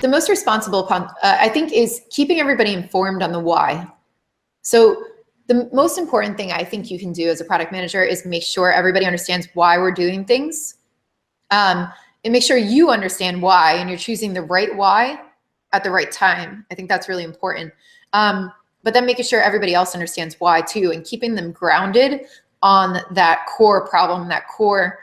the most responsible, I think, is keeping everybody informed on the why. So the most important thing I think you can do as a product manager is make sure everybody understands why we're doing things, and make sure you understand why and you're choosing the right why at the right time. I think that's really important. But then making sure everybody else understands why too, and keeping them grounded on that core problem, that core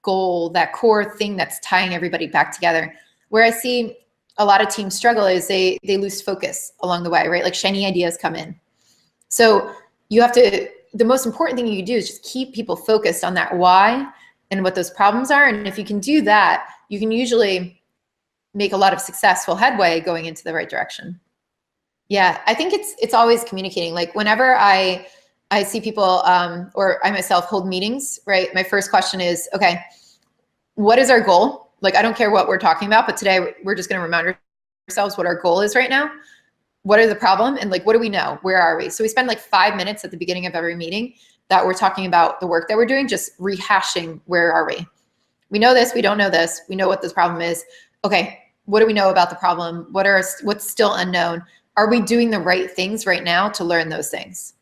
goal, that core thing that's tying everybody back together. Where I see a lot of teams struggle is they lose focus along the way, right? Like shiny ideas come in. So you have to, the most important thing you can do is just keep people focused on that why and what those problems are. And if you can do that, you can usually make a lot of successful headway going into the right direction. Yeah, I think it's always communicating. Like whenever I see people or I myself hold meetings, right? My first question is, okay, what is our goal? Like, I don't care what we're talking about, but today we're just going to remind ourselves what our goal is right now. What are the problem? And like, what do we know? Where are we? So we spend like 5 minutes at the beginning of every meeting that we're talking about the work that we're doing, just rehashing where are we? We know this, we don't know this. We know what this problem is. Okay, what do we know about the problem? What's still unknown? Are we doing the right things right now to learn those things?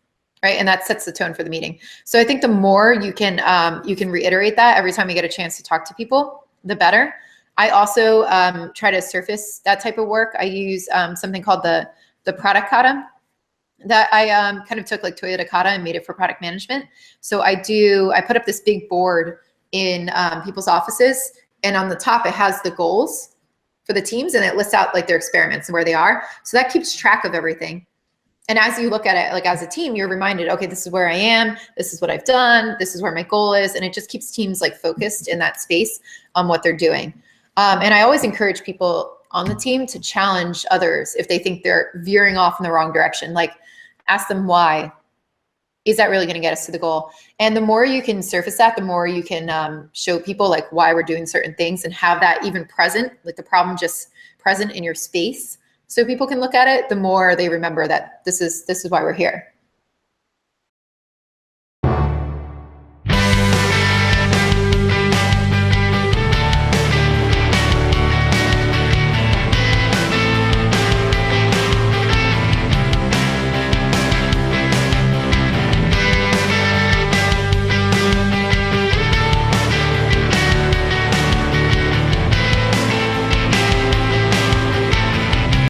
Right, and that sets the tone for the meeting. So I think the more you can reiterate that every time you get a chance to talk to people, the better. I also try to surface that type of work. I use something called the product kata that I kind of took like Toyota Kata and made it for product management. So I put up this big board in people's offices, and on the top it has the goals for the teams, and it lists out like their experiments and where they are. So that keeps track of everything. And as you look at it, like as a team, you're reminded, okay, this is where I am. This is what I've done. This is where my goal is. And it just keeps teams like focused in that space on what they're doing. And I always encourage people on the team to challenge others if they think they're veering off in the wrong direction. Like ask them why. Is that really going to get us to the goal? And the more you can surface that, the more you can show people like why we're doing certain things and have that even present, like the problem just present in your space, so people can look at it, the more they remember that this is why we're here.